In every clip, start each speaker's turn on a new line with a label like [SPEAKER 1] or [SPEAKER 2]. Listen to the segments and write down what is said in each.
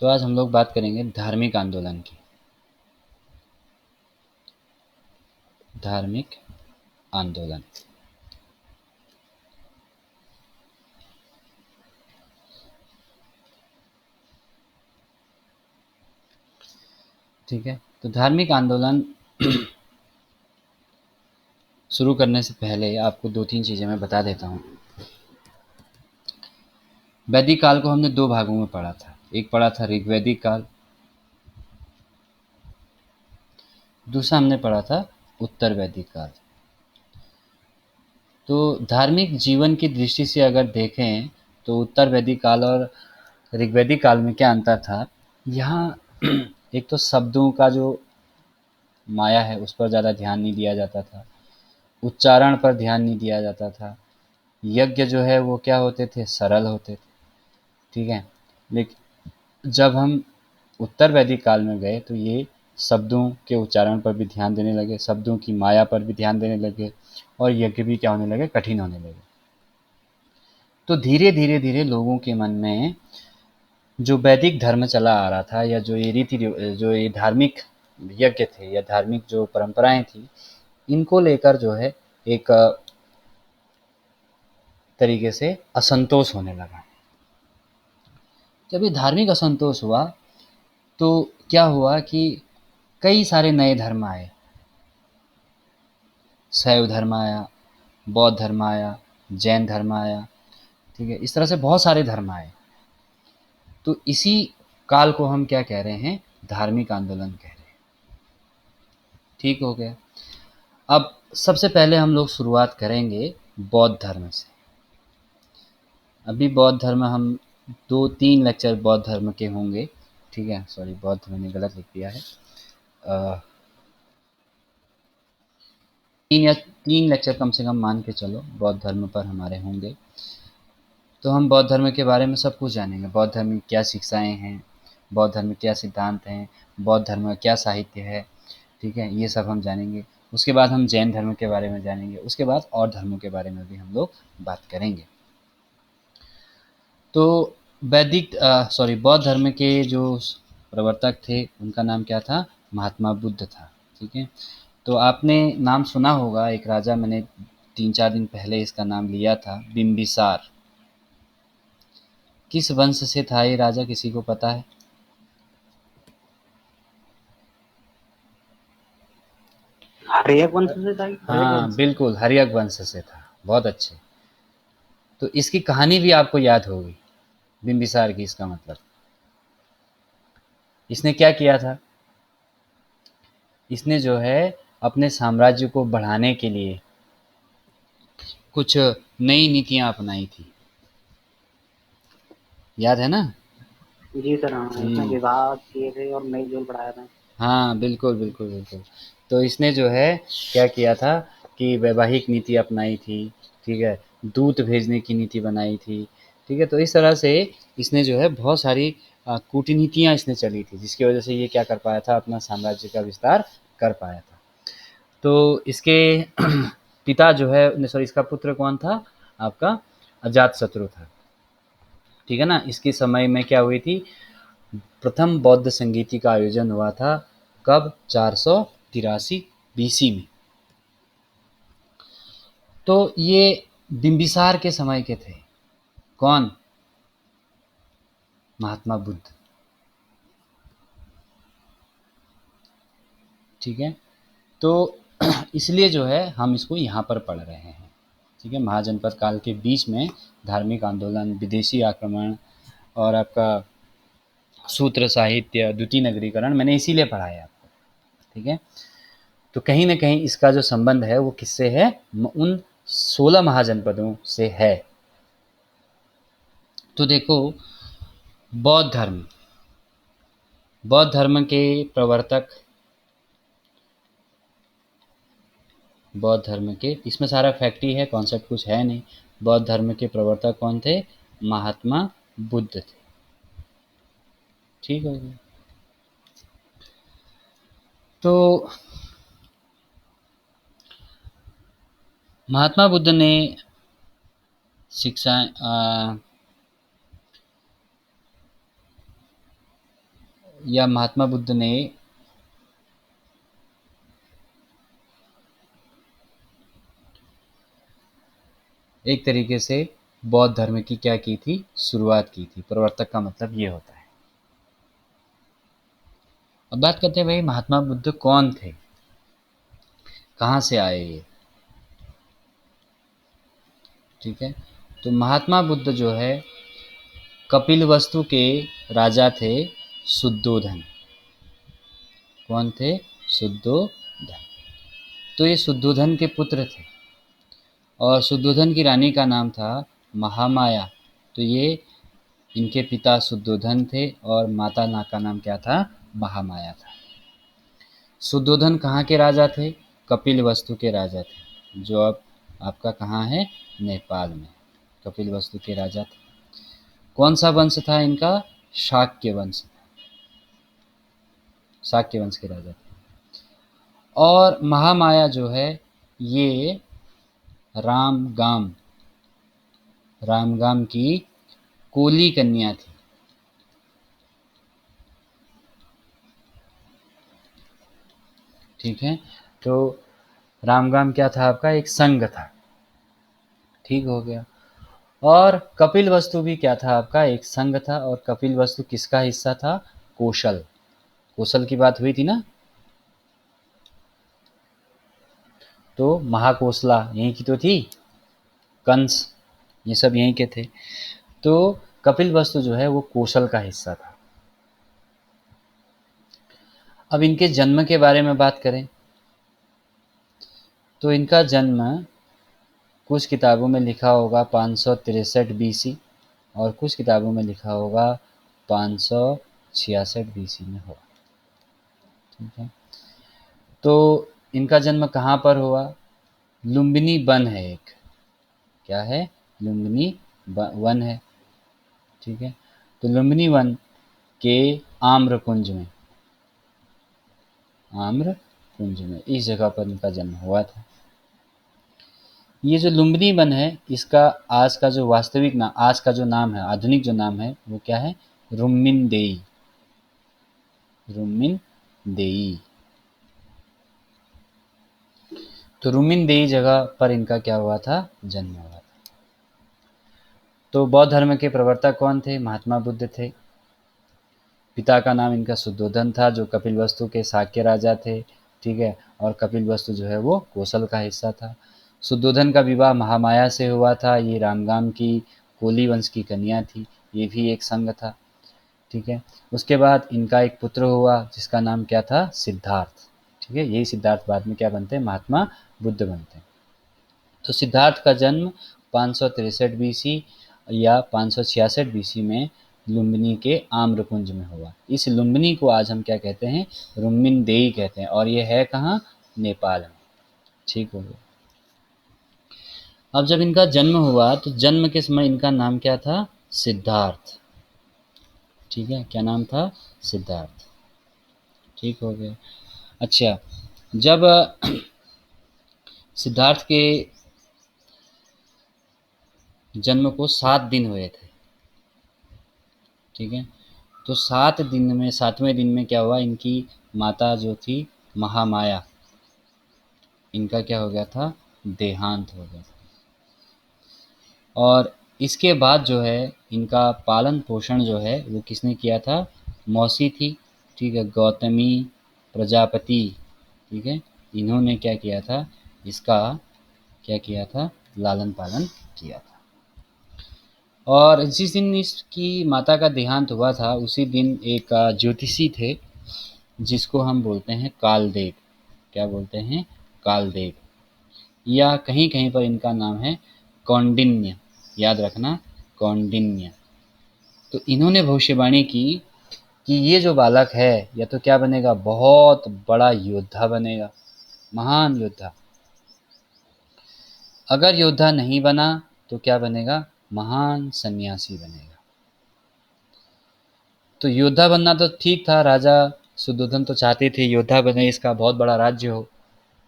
[SPEAKER 1] तो आज हम लोग बात करेंगे धार्मिक आंदोलन की। धार्मिक आंदोलन। ठीक है, तो धार्मिक आंदोलन शुरू करने से पहले आपको दो तीन चीज़ें मैं बता देता हूँ। वैदिक काल को हमने दो भागों में पढ़ा था। एक पढ़ा था ऋग्वैदिक काल, दूसरा हमने पढ़ा था उत्तर वैदिक काल। तो धार्मिक जीवन की दृष्टि से अगर देखें तो उत्तर वैदिक काल और ऋग्वैदिक काल में क्या अंतर था। यहाँ एक तो शब्दों का जो माया है उस पर ज़्यादा ध्यान नहीं दिया जाता था, उच्चारण पर ध्यान नहीं दिया जाता था। यज्ञ जो है वो क्या होते थे, सरल होते थे। ठीक है, लेकिन जब हम उत्तर वैदिक काल में गए तो ये शब्दों के उच्चारण पर भी ध्यान देने लगे, शब्दों की माया पर भी ध्यान देने लगे, और यज्ञ भी क्या होने लगे, कठिन होने लगे। तो धीरे धीरे धीरे लोगों के मन में जो वैदिक धर्म चला आ रहा था, या जो ये जो ये धार्मिक यज्ञ थे या धार्मिक जो परंपराएं थी, इनको लेकर जो है एक तरीके से असंतोष होने लगा। जब ये धार्मिक असंतोष हुआ तो क्या हुआ कि कई सारे नए धर्म आए। शैव धर्म आया, बौद्ध धर्म आया, जैन धर्म आया। ठीक है, इस तरह से बहुत सारे धर्म आए। तो इसी काल को हम क्या कह रहे हैं, धार्मिक आंदोलन कह रहे हैं। ठीक हो गया। अब सबसे पहले हम लोग शुरुआत करेंगे बौद्ध धर्म से। अभी बौद्ध धर्म हम दो तीन लेक्चर बौद्ध धर्म के होंगे। ठीक है, सॉरी, बौद्ध मैंने गलत लिख दिया है। अ, तीन लेक्चर कम से कम मान के चलो बौद्ध धर्म पर हमारे होंगे। तो हम बौद्ध धर्म के बारे में सब कुछ जानेंगे। बौद्ध धर्म की क्या शिक्षाएं हैं, बौद्ध धर्म में क्या सिद्धांत हैं, बौद्ध धर्म का क्या साहित्य है। ठीक है, ये सब हम जानेंगे। उसके बाद हम जैन धर्म के बारे में जानेंगे। उसके बाद और धर्मों के बारे में भी हम लोग बात करेंगे। तो बौद्ध धर्म के जो प्रवर्तक थे उनका नाम क्या था, महात्मा बुद्ध था। ठीक है, तो आपने नाम सुना होगा, एक राजा, मैंने 3-4 दिन पहले इसका नाम लिया था, बिम्बिसार। किस वंश से था ये राजा, किसी को पता है?
[SPEAKER 2] हर्यक वंश से था। हर्यक
[SPEAKER 1] हाँ
[SPEAKER 2] वंश।
[SPEAKER 1] बिल्कुल, हर्यक वंश से था। बहुत अच्छे। तो इसकी कहानी भी आपको याद होगी, बिम्बिसार की। इसका मतलब इसने क्या किया था, इसने जो है अपने साम्राज्य को बढ़ाने के लिए कुछ नई नीतियां अपनाई थी। याद है ना?
[SPEAKER 2] जी सर, हाँ, उसने
[SPEAKER 1] हम्म।
[SPEAKER 2] विवाह किए थे और नई जोल बढ़ाया था।
[SPEAKER 1] हाँ बिल्कुल बिल्कुल बिल्कुल। तो इसने जो है क्या किया था कि वैवाहिक नीति अपनाई थी। ठीक है, दूत भेजने की नीति बनाई थी। ठीक है, तो इस तरह से इसने जो है बहुत सारी कूटनीतियाँ इसने चली थी, जिसकी वजह से ये क्या कर पाया था, अपना साम्राज्य का विस्तार कर पाया था। तो इसके पिता जो है, सॉरी, इसका पुत्र कौन था आपका, अजातशत्रु था। ठीक है ना। इसके समय में क्या हुई थी, प्रथम बौद्ध संगीति का आयोजन हुआ था। कब? 483 बीसी में। तो ये बिंबिसार के समय के थे। कौन? महात्मा बुद्ध। ठीक है, तो इसलिए जो है हम इसको यहाँ पर पढ़ रहे हैं। ठीक है, महाजनपद काल के बीच में धार्मिक आंदोलन, विदेशी आक्रमण, और आपका सूत्र साहित्य, द्वितीय नगरीकरण, मैंने इसीलिए पढ़ाया आपको। ठीक है, तो कहीं न कहीं इसका जो संबंध है वो किससे है, उन 16 महाजनपदों से है। तो देखो, बौद्ध धर्म, बौद्ध धर्म के प्रवर्तक, बौद्ध धर्म के, इसमें सारा फैक्ट ही है, कॉन्सेप्ट कुछ है नहीं। बौद्ध धर्म के प्रवर्तक कौन थे? महात्मा बुद्ध थे। ठीक हो गया। तो महात्मा बुद्ध ने शिक्षाएं या महात्मा बुद्ध ने एक तरीके से बौद्ध धर्म की क्या की थी, शुरुआत की थी। प्रवर्तक का मतलब ये होता है। अब बात करते हैं भाई महात्मा बुद्ध कौन थे, कहाँ से आए ये। ठीक है, तो महात्मा बुद्ध जो है कपिलवस्तु के राजा थे, शुद्धोधन। कौन थे? शुद्धोधन। तो ये शुद्धोधन के पुत्र थे और शुद्धोधन की रानी का नाम था महामाया। तो ये इनके पिता शुद्धोधन थे और माता का नाम क्या था? महामाया था। शुद्धोधन कहाँ के राजा थे? कपिलवस्तु के राजा थे, जो अब आपका कहाँ है? नेपाल में। कपिलवस्तु के राजा थे। कौन सा वंश था इनका? शाक्य वंश। शाक्य वंश के राजा थे। और महामाया जो है ये रामगाम रामगाम की कोली कन्या थी। ठीक है, तो रामगाम क्या था आपका? एक संघ था। ठीक हो गया। और कपिल वस्तु भी क्या था आपका? एक संघ था। और कपिल वस्तु किसका हिस्सा था? कौशल। कौशल की बात हुई थी ना। तो महाकोशला यहीं की तो थी, कंस, ये सब यहीं के थे। तो कपिल वस्तु जो है वो कौशल का हिस्सा था। अब इनके जन्म के बारे में बात करें तो इनका जन्म कुछ किताबों में लिखा होगा 563 बीसी और कुछ किताबों में लिखा होगा 566 बीसी में हुआ। ठीक है, तो इनका जन्म कहाँ पर हुआ? लुम्बिनी वन है एक। क्या है? लुम्बिनी वन है। ठीक है, तो लुम्बिनी वन के आम्रकुंज में, आम्रकुंज में इस जगह पर इनका जन्म हुआ था। ये जो लुम्बिनी वन है इसका आज का जो वास्तविक नाम, आज का जो नाम है, आधुनिक जो नाम है वो क्या है? रुम्मिनदेई। रुम्मिनदेई। तो रुम्मिनदेई जगह पर इनका क्या हुआ था? जन्म हुआ था। तो बौद्ध धर्म के प्रवर्तक कौन थे? महात्मा बुद्ध थे। पिता का नाम इनका शुद्धोधन था, जो कपिलवस्तु के शाक्य राजा थे। ठीक है, और कपिलवस्तु जो है वो कौशल का हिस्सा था। शुद्धोधन का विवाह महामाया से हुआ था। ये रामगाम की कोली वंश की कन्या थी। ये भी एक संघ था। ठीक है, उसके बाद इनका एक पुत्र हुआ जिसका नाम क्या था? सिद्धार्थ। ठीक है, यही सिद्धार्थ बाद में क्या बनते हैं? महात्मा बुद्ध बनते हैं। तो सिद्धार्थ का जन्म 563 बीसी या 566 बीसी में लुम्बिनी के आम्रकुंज में हुआ। इस लुम्बिनी को आज हम क्या कहते हैं? रुम्मिनदेई कहते हैं। और ये है कहाँ? नेपाल में। ठीक हो गया। अब जब इनका जन्म हुआ तो जन्म के समय इनका नाम क्या था? सिद्धार्थ। ठीक है, क्या नाम था? सिद्धार्थ। ठीक हो गया। अच्छा, जब सिद्धार्थ के जन्म को 7 दिन हुए थे। ठीक है, तो 7 दिन में 7वें दिन में क्या हुआ? इनकी माता जो थी महामाया, इनका क्या हो गया था? देहांत हो गया। और इसके बाद जो है इनका पालन पोषण जो है वो किसने किया था? मौसी थी। ठीक है, गौतमी प्रजापति। ठीक है, इन्होंने क्या किया था? इसका क्या किया था? लालन पालन किया था। और जिस दिन इसकी माता का देहांत हुआ था उसी दिन एक ज्योतिषी थे जिसको हम बोलते हैं कालदेव। क्या बोलते हैं? कालदेव। या कहीं कहीं पर इनका नाम है कौंडिन्य। याद रखना, कौंडिन्य। तो इन्होंने भविष्यवाणी की कि ये जो बालक है या तो क्या बनेगा? बहुत बड़ा योद्धा बनेगा, महान योद्धा। अगर योद्धा नहीं बना तो क्या बनेगा? महान सन्यासी बनेगा। तो योद्धा बनना तो ठीक था, राजा शुद्धोधन तो चाहते थे योद्धा बने, इसका बहुत बड़ा राज्य हो।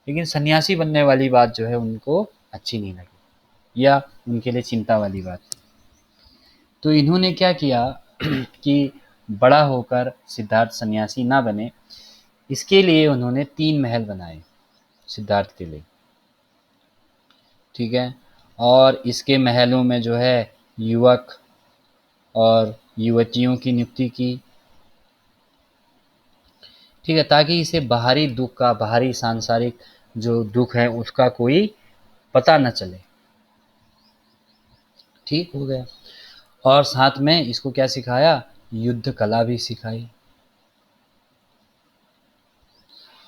[SPEAKER 1] लेकिन सन्यासी बनने वाली बात जो है उनको अच्छी नहीं लगी या उनके लिए चिंता वाली बात थी। तो इन्होंने क्या किया कि बड़ा होकर सिद्धार्थ सन्यासी ना बने, इसके लिए उन्होंने 3 महल बनाए सिद्धार्थ के लिए, ठीक है। और इसके महलों में जो है युवक और युवतियों की नियुक्ति की, ठीक है, ताकि इसे बाहरी दुख का, बाहरी सांसारिक जो दुख है उसका कोई पता न चले, ठीक हो गया। और साथ में इसको क्या सिखाया, युद्ध कला भी सिखाई,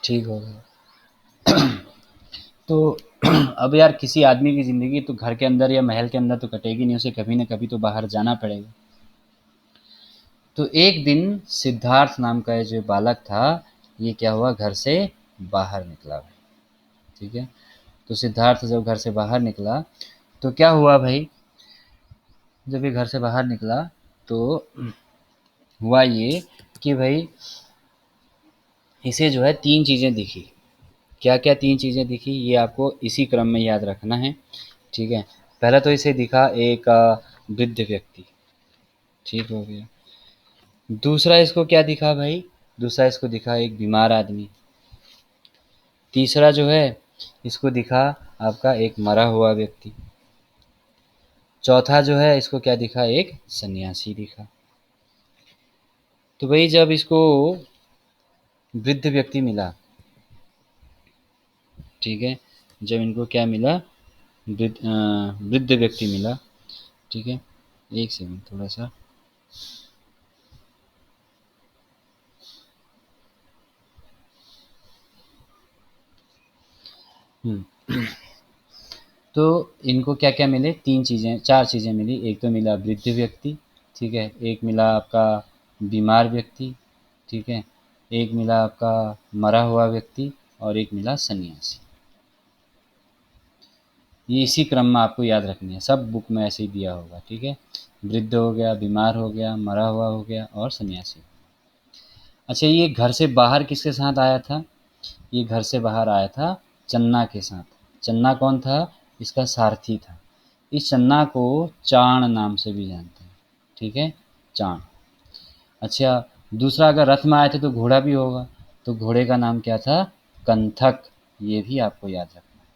[SPEAKER 1] ठीक हो गया। तो अब यार किसी आदमी की ज़िंदगी तो घर के अंदर या महल के अंदर तो कटेगी नहीं, उसे कभी न कभी तो बाहर जाना पड़ेगा। तो एक दिन सिद्धार्थ नाम का ये जो बालक था, ये क्या हुआ, घर से बाहर निकला भाई, ठीक है। तो सिद्धार्थ जब घर से बाहर निकला तो क्या हुआ भाई, जब ये घर से बाहर निकला तो हुआ ये कि भाई इसे जो है 3 चीज़ें दिखी। क्या क्या 3 चीज़ें दिखी, ये आपको इसी क्रम में याद रखना है, ठीक है। पहला तो इसे दिखा एक वृद्ध व्यक्ति, ठीक हो गया। दूसरा इसको क्या दिखा भाई, दूसरा इसको दिखा एक बीमार आदमी। तीसरा जो है इसको दिखा आपका एक मरा हुआ व्यक्ति। चौथा जो है इसको क्या दिखा, एक सन्यासी दिखा। तो भाई जब इसको वृद्ध व्यक्ति मिला, ठीक है, जब इनको क्या मिला, वृद्ध व्यक्ति मिला, ठीक है। एक सेकंड थोड़ा सा, तो इनको क्या क्या मिले, 3 चीज़ें 4 चीज़ें मिली। एक तो मिला वृद्ध व्यक्ति, ठीक है, एक मिला आपका बीमार व्यक्ति, ठीक है, एक मिला आपका मरा हुआ व्यक्ति और एक मिला सन्यासी। ये इसी क्रम में आपको याद रखनी है, सब बुक में ऐसे ही दिया होगा, ठीक है। वृद्ध हो गया, बीमार हो गया, मरा हुआ हो गया और सन्यासी। अच्छा, ये घर से बाहर किसके साथ आया था, ये घर से बाहर आया था चन्ना के साथ। चन्ना कौन था, इसका सारथी था। इस चन्ना को चाण नाम से भी जानते हैं, ठीक है, चाण। अच्छा, दूसरा अगर रथ में आए थे तो घोड़ा भी होगा, तो घोड़े का नाम क्या था, कंथक। ये भी आपको याद रखना है।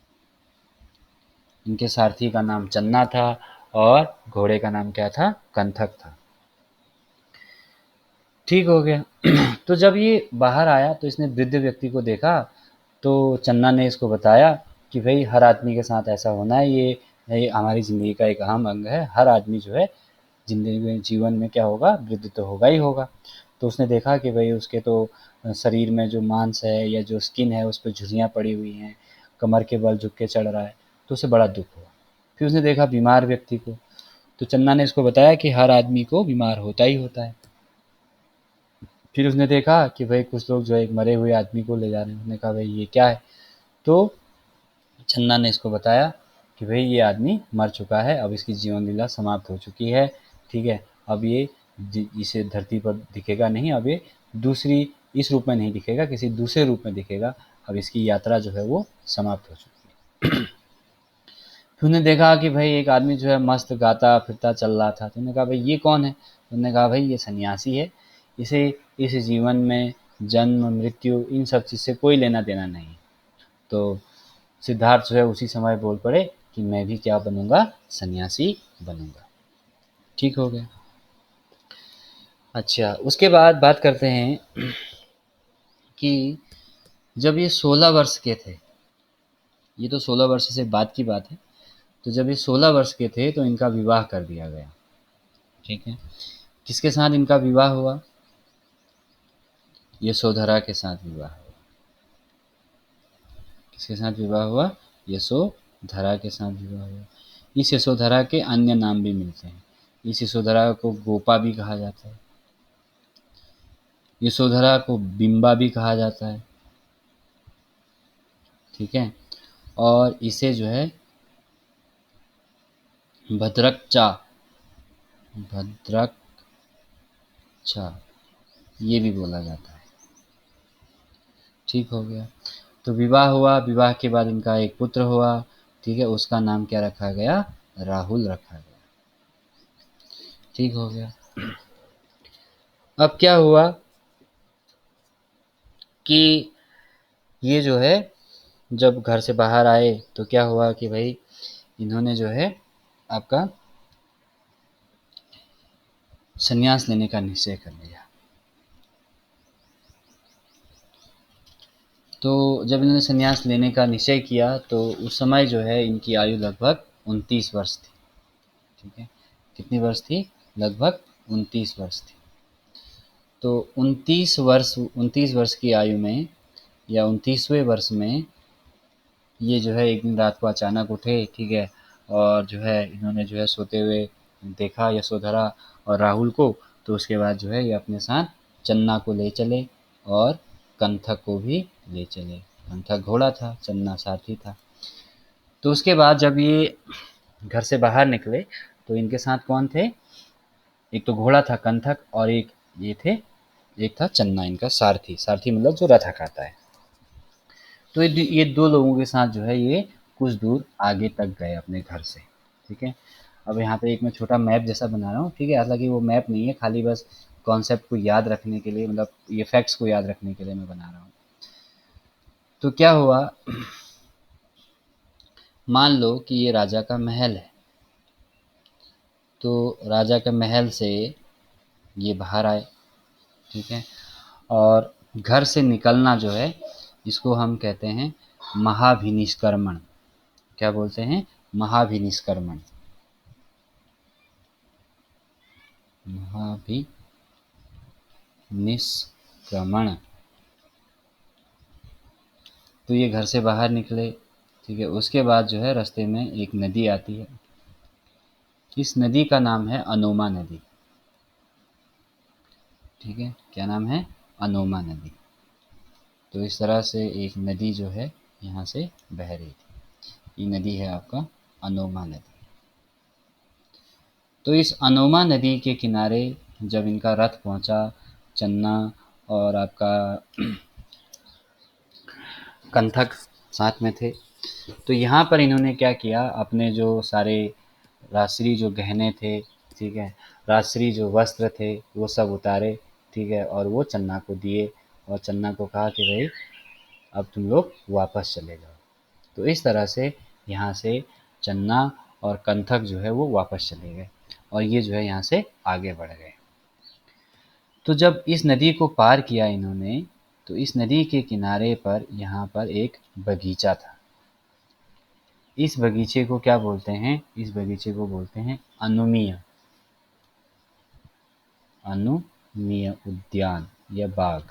[SPEAKER 1] इनके सारथी का नाम चन्ना था और घोड़े का नाम क्या था, कंथक था, ठीक हो गया। तो जब ये बाहर आया तो इसने वृद्ध व्यक्ति को देखा, तो चन्ना ने इसको बताया कि भाई हर आदमी के साथ ऐसा होना है, ये हमारी ज़िंदगी का एक अहम अंग है। हर आदमी जो है ज़िंदगी में, जीवन में क्या होगा, वृद्ध तो होगा ही होगा। तो उसने देखा कि भाई उसके तो शरीर में जो मांस है या जो स्किन है उस पर झुर्रियाँ पड़ी हुई हैं, कमर के बल झुक के चढ़ रहा है, तो उसे बड़ा दुख हुआ। फिर उसने देखा बीमार व्यक्ति को, तो चन्ना ने इसको बताया कि हर आदमी को बीमार होता ही होता है। फिर उसने देखा कि भाई कुछ लोग जो है एक मरे हुए आदमी को ले जा रहे हैं। उसने कहा भाई ये क्या है, तो चन्ना ने इसको बताया कि भाई ये आदमी मर चुका है, अब इसकी जीवन लीला समाप्त हो चुकी है, ठीक है। अब ये इसे धरती पर दिखेगा नहीं, अब ये दूसरी इस रूप में नहीं दिखेगा, किसी दूसरे रूप में दिखेगा। अब इसकी यात्रा जो है वो समाप्त हो चुकी है। फिर उन्होंने देखा कि भाई एक आदमी जो है मस्त गाता फिरता चल रहा था, तो उन्होंने कहा भाई ये कौन है, उन्होंने कहा भाई ये सन्यासी है, इसे इस जीवन में जन्म मृत्यु इन सब चीज़ से कोई लेना देना नहीं। तो सिद्धार्थ जो है उसी समय बोल पड़े कि मैं भी क्या बनूंगा, सन्यासी बनूंगा, ठीक हो गया। अच्छा, उसके बाद बात करते हैं कि जब ये 16 वर्ष के थे, ये तो 16 वर्ष से बाद की बात है, तो जब ये 16 वर्ष के थे तो इनका विवाह कर दिया गया, ठीक है। किसके साथ इनका विवाह हुआ, यशोधरा के साथ विवाह हुआ। किसके साथ विवाह हुआ, यशोधरा के साथ विवाह हुआ। इस यशोधरा के अन्य नाम भी मिलते हैं। इस यशोधरा को गोपा भी कहा जाता है, यशोधरा को बिंबा भी कहा जाता है, ठीक है। और इसे जो है भद्रकचा, भद्रकचा ये भी बोला जाता है, ठीक हो गया। तो विवाह हुआ, विवाह के बाद इनका एक पुत्र हुआ, ठीक है, उसका नाम क्या रखा गया, राहुल रखा गया, ठीक हो गया। अब क्या हुआ कि ये जो है जब घर से बाहर आए तो क्या हुआ कि भाई इन्होंने जो है आपका संन्यास लेने का निश्चय कर लिया। तो जब इन्होंने संन्यास लेने का निश्चय किया तो उस समय जो है इनकी आयु लगभग 29 वर्ष थी। ठीक है, कितनी वर्ष थी? लगभग 29 वर्ष थी। तो 29 वर्ष की आयु में या 29वें वर्ष में ये जो है एक दिन रात को अचानक उठे, ठीक है, और जो है इन्होंने जो है सोते हुए देखा यशोधरा और राहुल को। तो उसके बाद जो है ये अपने साथ चन्ना को ले चले और कंथक को भी ले चले। कंथक घोड़ा था, चन्ना सारथी था। तो उसके बाद जब ये घर से बाहर निकले तो इनके साथ कौन थे? एक तो घोड़ा था कंथक और एक ये थे, एक था चन्ना इनका सारथी। सारथी मतलब जो रथ हकाता है। तो ये दो लोगों के साथ जो है ये कुछ दूर आगे तक गए अपने घर से। ठीक है, अब यहाँ पे एक मैं छोटा मैप जैसा बना रहा हूँ। ठीक है, हालांकि वो मैप नहीं है, खाली बस कॉन्सेप्ट को याद रखने के लिए, मतलब ये फैक्ट्स को याद रखने के लिए मैं बना रहा हूँ। तो क्या हुआ, मान लो कि ये राजा का महल है। तो राजा के महल से ये बाहर आए। ठीक है, और घर से निकलना जो है इसको हम कहते हैं महाभिनिष्क्रमण। क्या बोलते हैं? महाभिनिष्क्रमण। महाभिनिष्क्रमण। तो ये घर से बाहर निकले। ठीक है, उसके बाद जो है रास्ते में एक नदी आती है। इस नदी का नाम है अनोमा नदी। ठीक है, क्या नाम है? अनोमा नदी। तो इस तरह से एक नदी जो है यहाँ से बह रही थी। ये नदी है आपका अनोमा नदी। तो इस अनोमा नदी के किनारे जब इनका रथ पहुंचा, चन्ना और आपका कंथक साथ में थे। तो यहाँ पर इन्होंने क्या किया, अपने जो सारे राजश्री जो गहने थे, ठीक है, राजश्री जो वस्त्र थे वो सब उतारे। ठीक है, और वो चन्ना को दिए और चन्ना को कहा कि भाई अब तुम लोग वापस चले जाओ। तो इस तरह से यहाँ से चन्ना और कंथक जो है वो वापस चले गए और ये जो है यहाँ से आगे बढ़ गए। तो जब इस नदी को पार किया इन्होंने तो इस नदी के किनारे पर यहाँ पर एक बगीचा था। इस बगीचे को क्या बोलते हैं? इस बगीचे को बोलते हैं अनुमीय। अनुमीय उद्यान या बाग।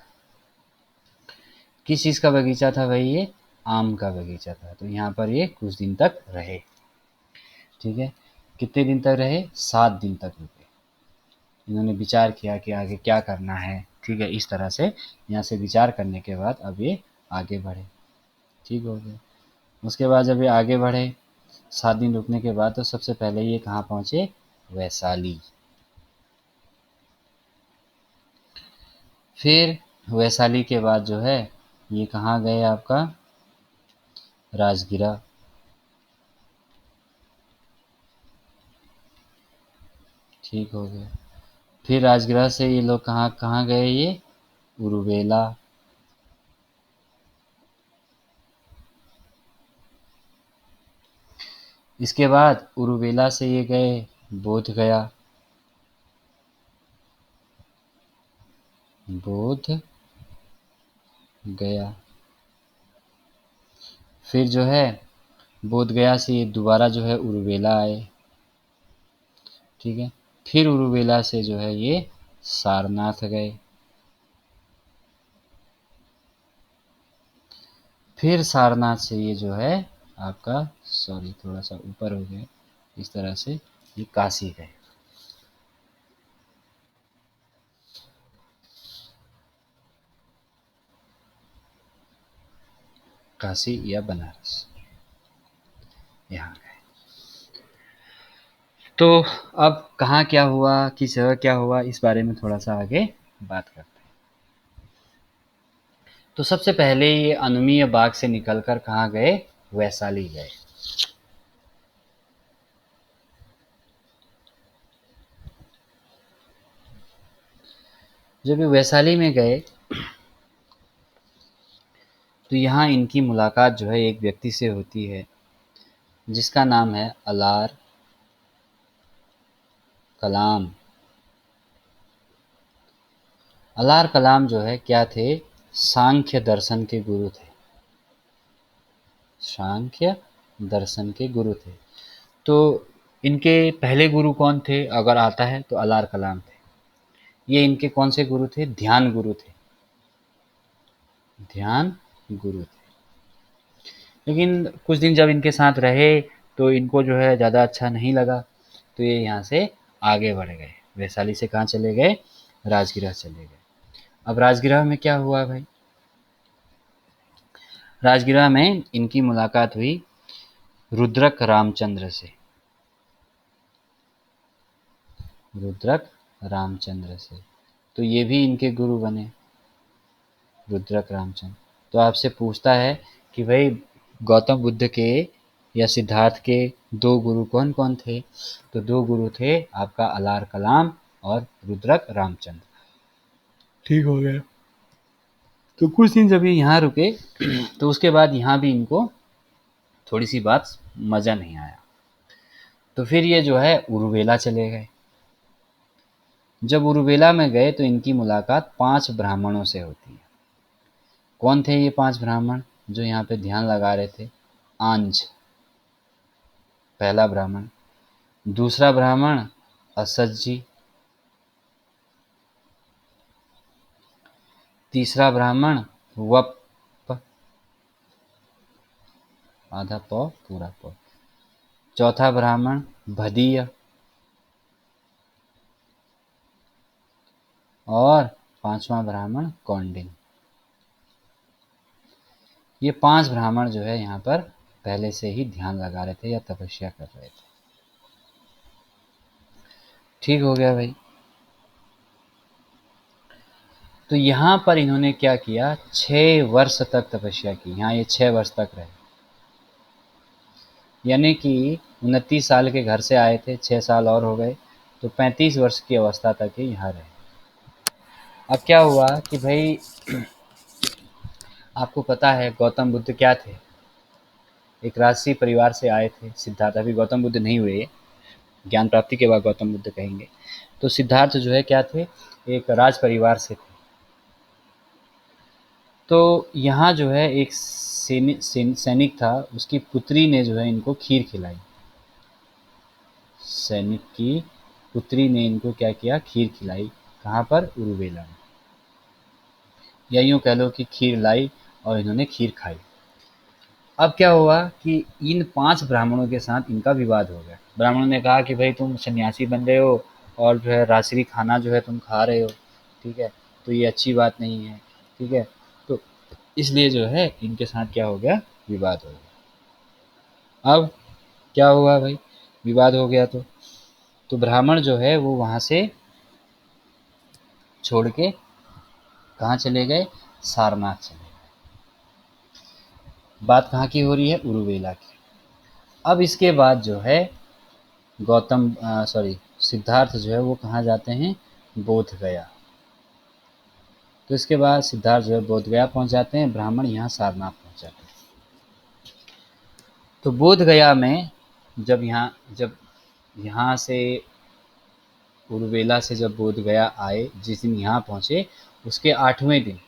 [SPEAKER 1] किस चीज़ का बगीचा था भाई? ये आम का बगीचा था। तो यहाँ पर ये कुछ दिन तक रहे। ठीक है, कितने दिन तक रहे? 7 दिन तक रुके। इन्होंने विचार किया कि आगे क्या करना है। ठीक है, इस तरह से यहाँ से विचार करने के बाद अब ये आगे बढ़े। ठीक हो गया। उसके बाद जब ये आगे बढ़े 7 दिन रुकने के बाद तो सबसे पहले ये कहाँ पहुँचे? वैशाली। फिर वैशाली के बाद जो है ये कहाँ गए? आपका राजगिरा। ठीक हो गया। फिर राजगिरा से ये लोग कहाँ कहाँ गए? ये उरुवेला। इसके बाद उरुवेला से ये गए बोध गया। बोध गया। फिर जो है बोध गया से ये दोबारा जो है उरुवेला आए। ठीक है, फिर उरुवेला से जो है ये सारनाथ गए। फिर सारनाथ से ये जो है आपका, सॉरी थोड़ा सा ऊपर हो गया, इस तरह से ये काशी गए। काशी या बनारस यहाँ गए। तो अब कहाँ क्या हुआ, किस जगह क्या हुआ, इस बारे में थोड़ा सा आगे बात करते हैं। तो सबसे पहले ये अनुमीय बाग से निकलकर कहाँ गए? वैशाली गए। जब ये वैशाली में गए तो यहाँ इनकी मुलाकात जो है एक व्यक्ति से होती है जिसका नाम है अलार कलाम। अलार कलाम जो है क्या थे, सांख्य दर्शन के गुरु थे। सांख्य दर्शन के गुरु थे। तो इनके पहले गुरु कौन थे अगर आता है तो अलार कलाम थे। ये इनके कौन से गुरु थे, ध्यान गुरु थे, ध्यान गुरु थे। लेकिन कुछ दिन जब इनके साथ रहे तो इनको जो है ज़्यादा अच्छा नहीं लगा, तो ये यहाँ से आगे बढ़ गए। वैशाली से कहाँ चले गए, राजगृह चले गए। अब राजगृह में क्या हुआ भाई, राजगृह में इनकी मुलाकात हुई रुद्रक रामचंद्र से। रुद्रक रामचंद्र से, तो ये भी इनके गुरु बने, रुद्रक रामचंद्र। तो आपसे पूछता है कि भाई गौतम बुद्ध के या सिद्धार्थ के दो गुरु कौन कौन थे, तो दो गुरु थे आपका अलार कलाम और रुद्रक रामचंद्र। ठीक हो गया। तो कुछ दिन जब ये यहाँ रुके तो उसके बाद यहाँ भी इनको थोड़ी सी बात मज़ा नहीं आया, तो फिर ये जो है उरुवेला चले गए। जब उरुवेला में गए तो इनकी मुलाकात 5 ब्राह्मणों से होती है। कौन थे ये 5 ब्राह्मण जो यहाँ पे ध्यान लगा रहे थे, आंज पहला ब्राह्मण, दूसरा ब्राह्मण असज्जी, तीसरा ब्राह्मण वप, आधा पौ पूरा पौ, चौथा ब्राह्मण भदीय और पांचवा ब्राह्मण कौंडिन्य। ये 5 ब्राह्मण जो है यहाँ पर पहले से ही ध्यान लगा रहे थे या तपस्या कर रहे थे। ठीक हो गया भाई। तो यहाँ पर इन्होंने क्या किया, 6 वर्ष तक तपस्या की। यहाँ ये 6 वर्ष तक रहे, यानी कि 29 साल के घर से आए थे, 6 साल और हो गए तो 35 वर्ष की अवस्था तक ही यहाँ रहे। अब क्या हुआ कि भाई आपको पता है गौतम बुद्ध क्या थे, एक राजसी परिवार से आए थे सिद्धार्थ। अभी गौतम बुद्ध नहीं हुए, ज्ञान प्राप्ति के बाद गौतम बुद्ध कहेंगे। तो सिद्धार्थ जो है क्या थे, एक राज परिवार से थे। तो यहाँ जो है एक सैनिक था, उसकी पुत्री ने जो है इनको खीर खिलाई। सैनिक की पुत्री ने इनको क्या किया, खीर खिलाई। कहाँ पर, उरुवेला में। या यूँ कह लो कि खीर लाई और इन्होंने खीर खाई। अब क्या हुआ कि इन 5 ब्राह्मणों के साथ इनका विवाद हो गया। ब्राह्मणों ने कहा कि भाई तुम सन्यासी बन रहे हो और जो है राजसी खाना जो है तुम खा रहे हो, ठीक है, तो ये अच्छी बात नहीं है, ठीक है। तो इसलिए जो है इनके साथ क्या हो गया, विवाद हो गया। अब क्या हुआ भाई, विवाद हो गया तो ब्राह्मण जो है वो वहाँ से छोड़ के कहाँ चले गए, सारनाथ चले गए। बात कहाँ की हो रही है, उरुवेला की। अब इसके बाद जो है सिद्धार्थ जो है वो कहाँ जाते हैं, बोध गया। तो इसके बाद सिद्धार्थ जो है बोध गया पहुँच जाते हैं, ब्राह्मण यहाँ सारनाथ पहुँच जाते हैं। तो बोध गया में जब यहाँ से उरुवेला से जब बोध गया आए, जिस दिन यहाँ पहुँचे उसके 8वें दिन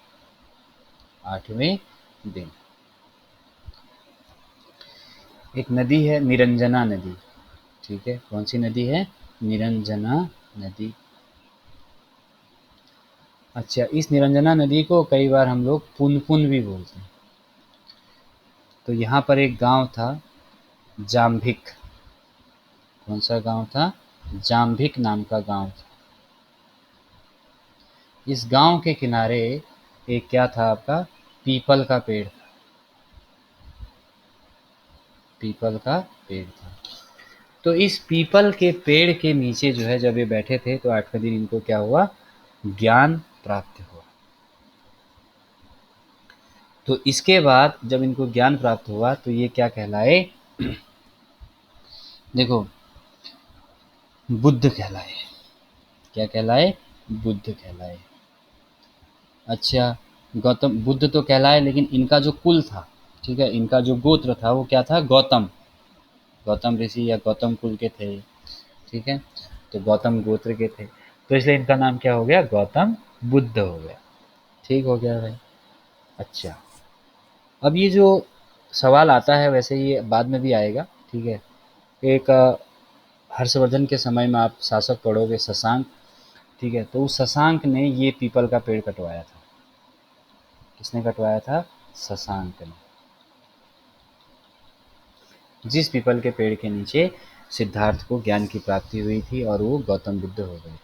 [SPEAKER 1] एक नदी है, निरंजना नदी, ठीक है। कौन सी नदी है, निरंजना नदी। अच्छा, इस निरंजना नदी को कई बार हम लोग पुनपुन भी बोलते हैं। तो यहाँ पर एक गांव था जाम्भिक। कौन सा गांव था, जाम्भिक नाम का गांव था। इस गांव के किनारे एक क्या था आपका, पीपल का पेड़ था। पीपल का पेड़ था। तो इस पीपल के पेड़ के नीचे जो है जब ये बैठे थे तो 8वें दिन इनको क्या हुआ, ज्ञान प्राप्त हुआ। तो इसके बाद जब इनको ज्ञान प्राप्त हुआ तो ये क्या कहलाए, देखो, बुद्ध कहलाए। क्या कहलाए, बुद्ध कहलाए। अच्छा, गौतम बुद्ध तो कहलाए, लेकिन इनका जो कुल था, ठीक है, इनका जो गोत्र था वो क्या था? गौतम। गौतम ऋषि या गौतम कुल के थे, ठीक है, तो गौतम गोत्र के थे, तो इसलिए इनका नाम क्या हो गया? गौतम बुद्ध हो गया। ठीक हो गया भाई। अच्छा, अब ये जो सवाल आता है, वैसे ये बाद में भी आएगा, ठीक है। एक हर्षवर्धन के समय में आप शासक पढ़ोगे, शशांक, ठीक है, तो उस शशांक ने ये पीपल का पेड़ कटवाया था। किसने कटवाया था? शशांक ने। जिस पीपल के पेड़ के नीचे सिद्धार्थ को ज्ञान की प्राप्ति हुई थी और वो गौतम बुद्ध हो गए थे।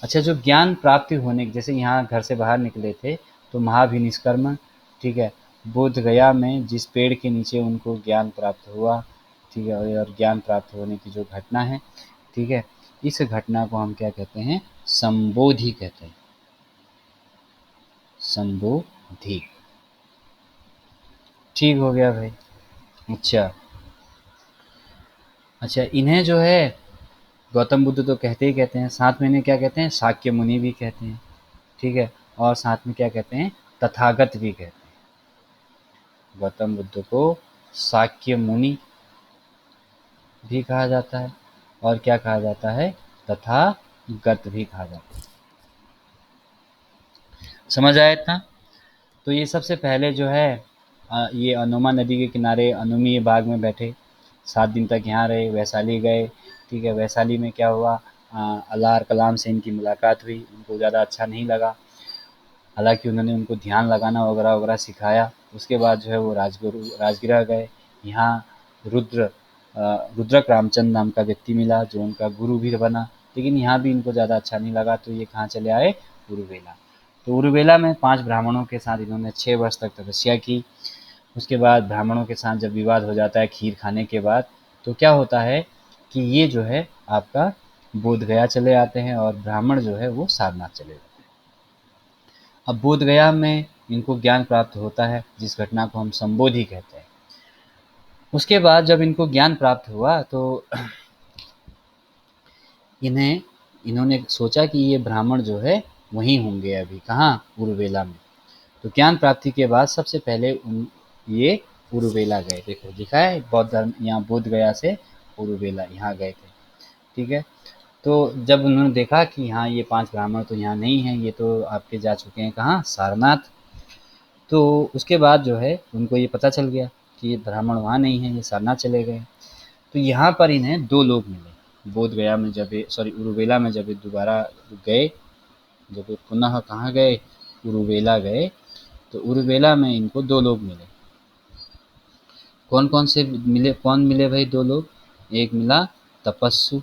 [SPEAKER 1] अच्छा, जो ज्ञान प्राप्ति होने, जैसे यहाँ घर से बाहर निकले थे तो महाभिनिष्कर्म, ठीक है, बोध गया में जिस पेड़ के नीचे उनको ज्ञान प्राप्त हुआ, ठीक है, और ज्ञान प्राप्त होने की जो घटना है, ठीक है, इस घटना को हम क्या कहते हैं? संबोधि कहते हैं। संबोधि। ठीक हो गया भाई। अच्छा। अच्छा, इन्हें जो है गौतम बुद्ध तो कहते ही कहते हैं, साथ में इन्हें क्या कहते हैं? शाक्य मुनि भी कहते हैं, ठीक है, और साथ में क्या कहते हैं? तथागत भी कहते हैं। गौतम बुद्ध को शाक्य मुनि भी कहा जाता है, और क्या कहा जाता है? तथागत भी कहा जाता है। समझ आया इतना? तो ये सबसे पहले जो है ये अनुमा नदी के किनारे अनुमीय बाग में बैठे, 7 दिन तक यहाँ रहे, वैशाली गए, ठीक है, वैशाली में क्या हुआ? अल्लाह कलाम से इनकी मुलाकात हुई, उनको ज़्यादा अच्छा नहीं लगा, हालांकि उन्होंने उनको ध्यान लगाना वगैरह वगैरह सिखाया। उसके बाद जो है वो राजगृह गए। यहाँ रुद्र रुद्रक रामचंद नाम का व्यक्ति मिला जो उनका गुरु भी बना, लेकिन यहाँ भी इनको ज़्यादा अच्छा नहीं लगा, तो ये कहाँ चले आए? उरुवेला। तो उरुवेला में 5 ब्राह्मणों के साथ इन्होंने 6 वर्ष तक तपस्या की। उसके बाद ब्राह्मणों के साथ जब विवाद हो जाता है खीर खाने के बाद, तो क्या होता है कि ये जो है आपका बोध गया चले आते हैं और ब्राह्मण जो है वो सारनाथ चले जाते हैं। अब बोध गया में इनको ज्ञान प्राप्त होता है, जिस घटना को हम संबोधि कहते हैं। उसके बाद जब इनको ज्ञान प्राप्त हुआ तो इन्हें इन्होंने सोचा कि ये ब्राह्मण जो है वहीं होंगे, अभी कहाँ? उरुवेला में। तो ज्ञान प्राप्ति के बाद सबसे पहले ये उरुवेला गए। देखो लिखा है बौद्ध धर्म, यहाँ बोध गया से उरुवेला यहाँ गए थे, ठीक है। तो जब उन्होंने देखा कि हाँ ये 5 ब्राह्मण तो यहाँ नहीं हैं, ये तो आपके जा चुके हैं कहाँ? सारनाथ। तो उसके बाद जो है उनको ये पता चल गया कि ये ब्राह्मण वहाँ नहीं हैं, ये सारनाथ चले गए। तो यहाँ पर इन्हें 2 लोग मिले। बोध गया में जब ये सॉरी उरुवेला में जब ये दोबारा गए, जब ये पुनः कहाँ गए? उरुवेला गए, तो उरुवेला में इनको 2 लोग मिले। कौन-कौन से मिले? कौन मिले भाई 2 लोग? एक मिला तपस्सु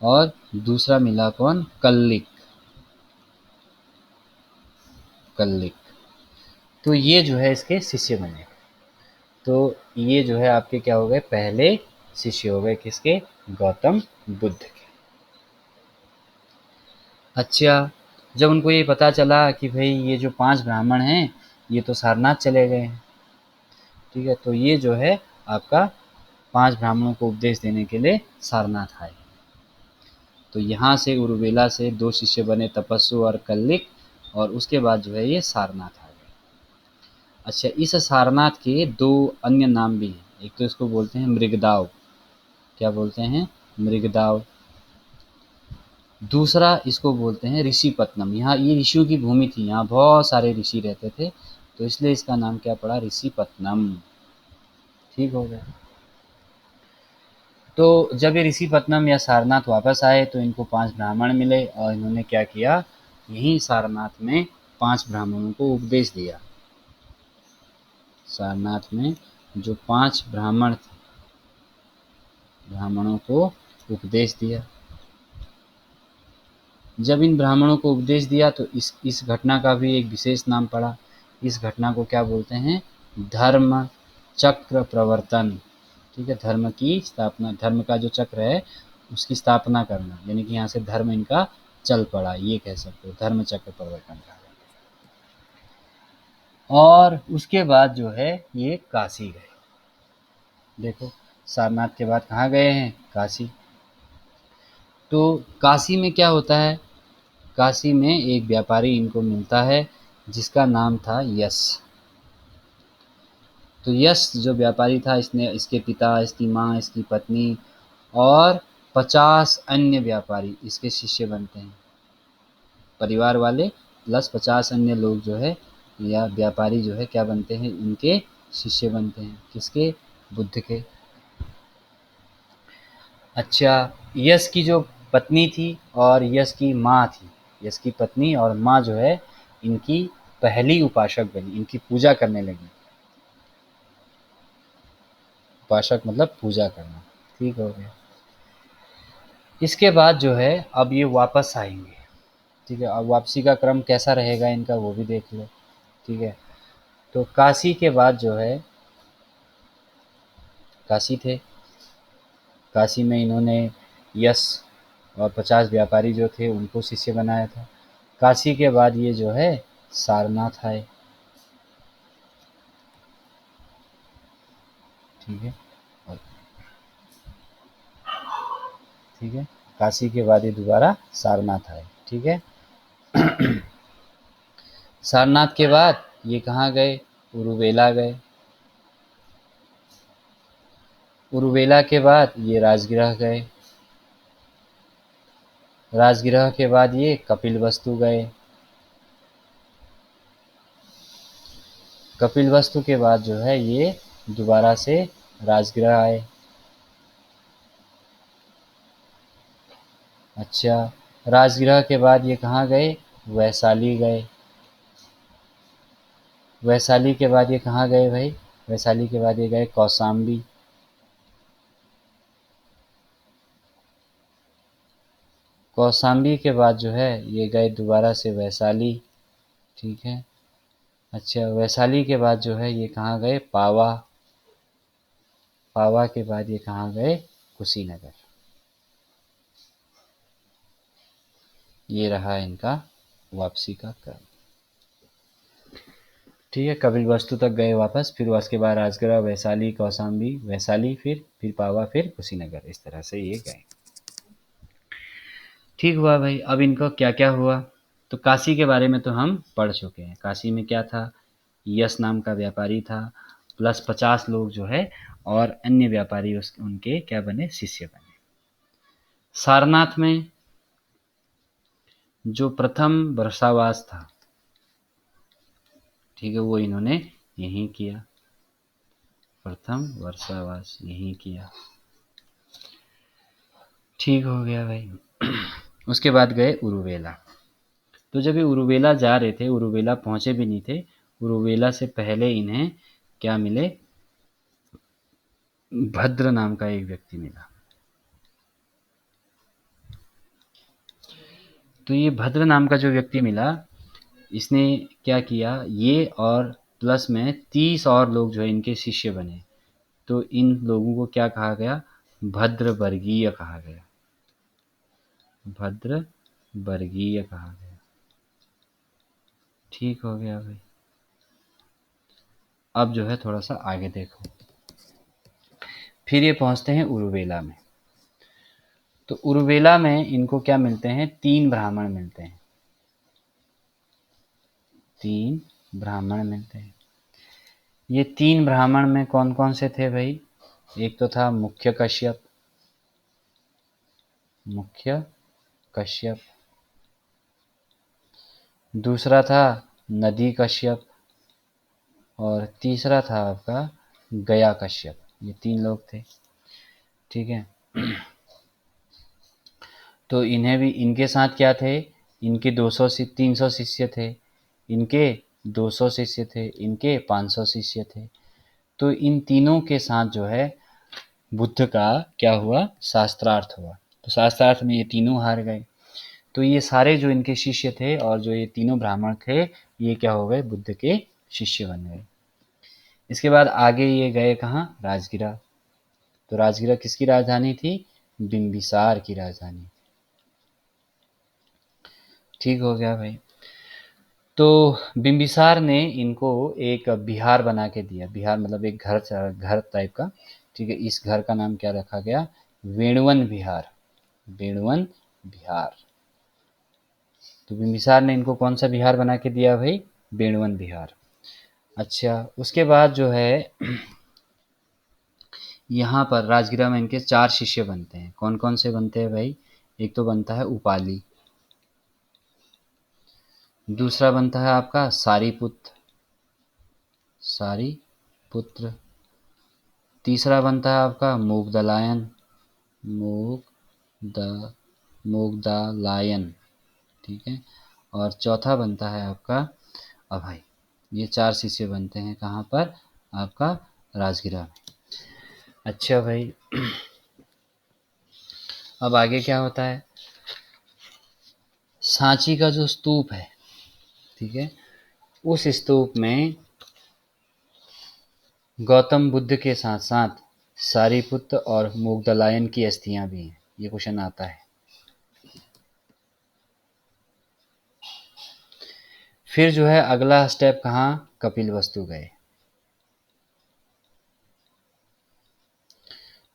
[SPEAKER 1] और दूसरा मिला कौन? कल्लिक। कल्लिक। तो ये जो है इसके शिष्य बने। तो ये जो है आपके क्या हो गए? पहले शिष्य हो गए किसके? गौतम बुद्ध के। अच्छा, जब उनको ये पता चला कि भाई ये जो 5 ब्राह्मण हैं ये तो सारनाथ चले गए हैं, ठीक है, तो ये जो है आपका 5 ब्राह्मणों को उपदेश देने के लिए सारनाथ आए। तो यहाँ से उरुवेला से 2 शिष्य बने, तपस्सु और कल्लिक, और उसके बाद जो है ये सारनाथ आ गए। अच्छा, इस सारनाथ के 2 अन्य नाम भी हैं। एक तो इसको बोलते हैं मृगदाव। क्या बोलते हैं? मृगदाव। दूसरा इसको बोलते हैं ऋषिपत्नम। यहाँ ये ऋषियों की भूमि थी, यहाँ बहुत सारे ऋषि रहते थे, तो इसलिए इसका नाम क्या पड़ा? ऋषिपत्नम। ठीक हो गया। तो जब ये ऋषिपत्नम या सारनाथ वापस आए तो इनको 5 ब्राह्मण मिले और इन्होंने क्या किया? यहीं सारनाथ में 5 ब्राह्मणों को उपदेश दिया। सारनाथ में जो 5 ब्राह्मण थे, ब्राह्मणों को उपदेश दिया। जब इन ब्राह्मणों को उपदेश दिया तो इस घटना का भी एक विशेष नाम पड़ा। इस घटना को क्या बोलते हैं? धर्म चक्र प्रवर्तन। ठीक है, धर्म की स्थापना, धर्म का जो चक्र है उसकी स्थापना करना, यानी कि यहाँ से धर्म इनका चल पड़ा, ये कह सकते हो, धर्म चक्र प्रवर्तन कहा जाता है। और उसके बाद जो है ये काशी गए। देखो, सारनाथ के बाद कहाँ गए हैं? काशी। तो काशी में क्या होता है? काशी में एक व्यापारी इनको मिलता है जिसका नाम था यश। तो यश जो व्यापारी था, इसने इसके पिता, इसकी माँ, इसकी पत्नी और 50 अन्य व्यापारी इसके शिष्य बनते हैं। परिवार वाले प्लस 50 अन्य लोग जो है या व्यापारी जो है क्या बनते हैं, इनके शिष्य बनते हैं। किसके? बुद्ध के। अच्छा, यश की जो पत्नी थी और यश की माँ थी, यश की पत्नी और माँ जो है इनकी पहली उपासक बनी, इनकी पूजा करने लगी। उपासक मतलब पूजा करना। ठीक हो गया। इसके बाद जो है अब ये वापस आएंगे। ठीक है, अब वापसी का क्रम कैसा रहेगा इनका वो भी देख लो। ठीक है, तो काशी के बाद जो है, काशी थे, काशी में इन्होंने यश और 50 व्यापारी जो थे उनको शिष्य बनाया था। काशी के बाद ये जो है सारनाथ आए। ठीक है, और ठीक है, काशी के बाद ये दोबारा सारनाथ आए। ठीक है, सारनाथ के बाद ये कहाँ गए? उरुवेला गए। उरुवेला के बाद ये राजगृह गए। राजगृह के बाद ये कपिलवस्तु गए। कपिलवस्तु के बाद जो है ये दोबारा से राजगृह आए। अच्छा, राजगृह के बाद ये कहाँ गए? वैशाली गए। वैशाली के बाद ये कहाँ गए भाई? वैशाली के बाद ये गए कौशाम्बी। कौशाम्बी के बाद जो है ये गए दोबारा से वैशाली। ठीक है, अच्छा, वैशाली के बाद जो है ये कहाँ गए? पावा। पावा के बाद ये कहाँ गए? कुशीनगर। ये रहा इनका वापसी का क्रम। ठीक है, कपिलवस्तु तक गए वापस, फिर उसके बाद राजगृह, वैशाली, कौशाम्बी, वैशाली, फिर पावा, फिर कुशीनगर। इस तरह से ये गए। ठीक हुआ भाई। अब इनका क्या क्या हुआ? तो काशी के बारे में तो हम पढ़ चुके हैं। काशी में क्या था? यश नाम का व्यापारी था, प्लस 50 लोग जो है और अन्य व्यापारी उनके क्या बने? शिष्य बने। सारनाथ में जो प्रथम वर्षावास था, ठीक है, वो इन्होंने यहीं किया। प्रथम वर्षावास यहीं किया। ठीक हो गया भाई। उसके बाद गए उरुवेला। तो जब ये उरुवेला जा रहे थे, उरुवेला पहुंचे भी नहीं थे, उरुवेला से पहले इन्हें क्या मिले? भद्र नाम का एक व्यक्ति मिला। तो ये भद्र नाम का जो व्यक्ति मिला, इसने क्या किया? ये और प्लस में 30 और लोग जो है इनके शिष्य बने। तो इन लोगों को क्या कहा गया? भद्र वर्गीय कहा गया। भद्र वर्गीय कहा गया। ठीक हो गया भाई। अब जो है थोड़ा सा आगे देखो। फिर ये पहुंचते हैं उरुवेला में। तो उरुवेला में इनको क्या मिलते हैं? 3 ब्राह्मण मिलते हैं। 3 ब्राह्मण मिलते हैं। ये 3 ब्राह्मण में कौन कौन से थे भाई? एक तो था मुख्य कश्यप। मुख्य कश्यप। दूसरा था नदी कश्यप। और तीसरा था आपका गया कश्यप। ये 3 लोग थे। ठीक है, तो इन्हें भी, इनके साथ क्या थे? इनके 200 से 300 शिष्य थे। इनके 200 शिष्य थे। इनके 500 शिष्य थे। तो इन तीनों के साथ जो है बुद्ध का क्या हुआ? शास्त्रार्थ हुआ। तो शास्त्रार्थ में ये तीनों हार गए। तो ये सारे जो इनके शिष्य थे और जो ये तीनों ब्राह्मण थे, ये क्या हो गए? बुद्ध के शिष्य बन गए। इसके बाद आगे ये गए कहाँ? राजगिरा। तो राजगिरा किसकी राजधानी थी? बिंबिसार की राजधानी। ठीक हो गया भाई। तो बिंबिसार ने इनको एक बिहार बना के दिया। बिहार मतलब एक घर टाइप का। ठीक है, इस घर का नाम क्या रखा गया? वेणुवन विहार। वेणुवन विहार। तो बिंबिसार ने इनको कौन सा विहार बना के दिया भाई? बेणवन विहार। अच्छा, उसके बाद जो है यहाँ पर राजगिरा में इनके 4 शिष्य बनते हैं। कौन-कौन से बनते हैं भाई? एक तो बनता है उपाली, दूसरा बनता है आपका सारीपुत्र, सारीपुत्र, तीसरा बनता है आपका मोगदलायन, मोगद मोगदलायन, ठीक है? और चौथा बनता है आपका अभय। ये 4 शिष्य बनते हैं कहाँ पर? आपका राजगिरा में। अच्छा भाई, अब आगे क्या होता है? सांची का जो स्तूप है, ठीक है, उस स्तूप में गौतम बुद्ध के साथ साथ सारीपुत्र और मोगदलायन की अस्थियां भी हैं। ये क्वेश्चन आता है। फिर जो है अगला स्टेप कहाँ? कपिलवस्तु गए।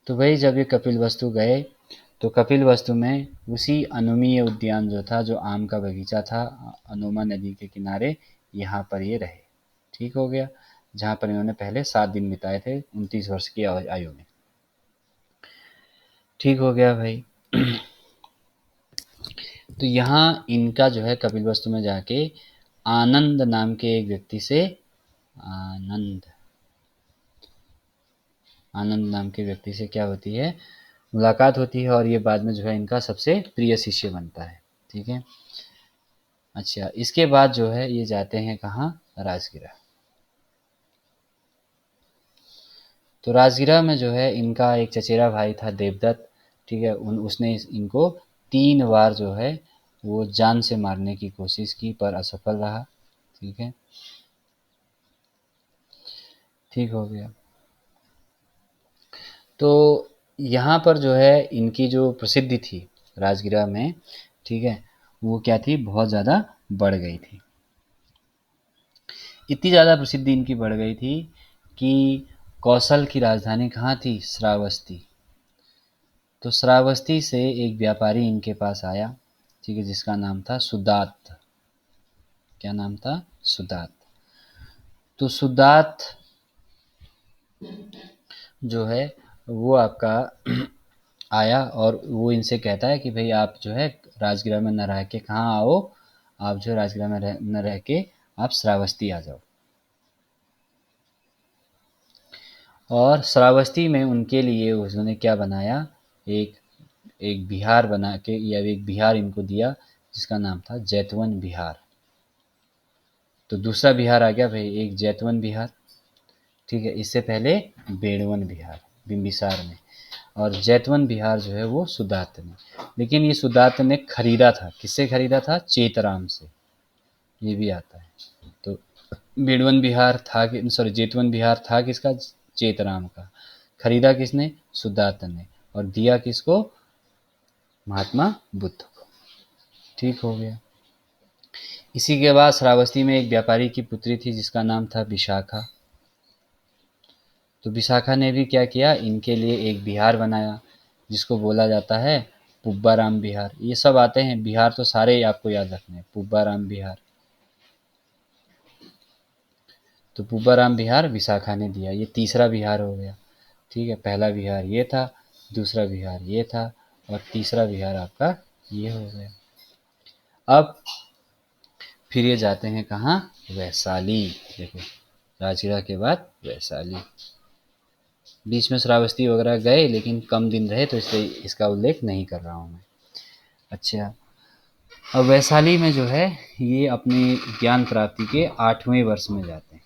[SPEAKER 1] तो भाई जब ये कपिलवस्तु गए तो कपिलवस्तु में उसी अनुमीय उद्यान जो था, जो आम का बगीचा था अनोमा नदी के किनारे, यहाँ पर ये रहे। ठीक हो गया, जहाँ पर इन्होंने पहले 7 दिन बिताए थे 29 वर्ष की आयु में। ठीक हो गया भाई। तो यहाँ इनका जो है कपिलवस्तु में जाके आनंद नाम के एक व्यक्ति से आनंद आनंद नाम के व्यक्ति से क्या होती है? मुलाकात होती है, और ये बाद में जो है इनका सबसे प्रिय शिष्य बनता है। ठीक है। अच्छा, इसके बाद जो है ये जाते हैं कहाँ? राजगिरा। तो राजगिरा में जो है इनका एक चचेरा भाई था देवदत्त, ठीक है, उसने इनको 3 बार जो है वो जान से मारने की कोशिश की पर असफल रहा। ठीक है, ठीक हो गया। तो यहाँ पर जो है इनकी जो प्रसिद्धि थी राजगिरा में, ठीक है, वो क्या थी? बहुत ज़्यादा बढ़ गई थी। इतनी ज़्यादा प्रसिद्धि इनकी बढ़ गई थी कि कौशल की राजधानी कहाँ थी? श्रावस्ती। तो श्रावस्ती से एक व्यापारी इनके पास आया, ठीक है, जिसका नाम था सुदात। क्या नाम था? सुदात। तो सुदात जो है वो आपका आया और वो इनसे कहता है कि भाई आप जो है राजगिरा में न रह के कहाँ आओ, आप जो है राजगिरा में न रह के आप श्रावस्ती आ जाओ। और श्रावस्ती में उनके लिए उसने क्या बनाया? एक एक विहार बना के, या एक विहार इनको दिया जिसका नाम था जैतवन विहार। तो दूसरा विहार आ गया भाई, एक जैतवन विहार, ठीक है। इससे पहले बेणवन विहार बिंबिसार में, और जैतवन विहार जो है वो सुदात ने। लेकिन ये सुदात ने खरीदा था, किससे खरीदा था? चेतराम से। ये भी आता है। तो बेणवन विहार था कि सॉरी जैतवन विहार था किसका? चेतराम का। खरीदा किसने? सुदात ने। और दिया किसको? महात्मा बुद्ध को। ठीक हो गया। इसी के बाद श्रावस्ती में एक व्यापारी की पुत्री थी जिसका नाम था विशाखा। तो विशाखा ने भी क्या किया? इनके लिए एक बिहार बनाया जिसको बोला जाता है पुब्बाराम बिहार। ये सब आते हैं बिहार, तो सारे आपको याद रखने हैं। पुब्बाराम बिहार, तो पुब्बाराम बिहार विशाखा ने दिया। ये तीसरा बिहार हो गया। ठीक है, पहला बिहार ये था, दूसरा बिहार ये था, और तीसरा बिहार आपका ये हो गया। अब फिर ये जाते हैं कहाँ? वैशाली। देखो, राजगिरा के बाद वैशाली। बीच में श्रावस्ती वगैरह गए लेकिन कम दिन रहे, तो इसलिए इसका उल्लेख नहीं कर रहा हूँ मैं। अच्छा, अब वैशाली में जो है ये अपनी ज्ञान प्राप्ति के 8वें वर्ष में जाते हैं।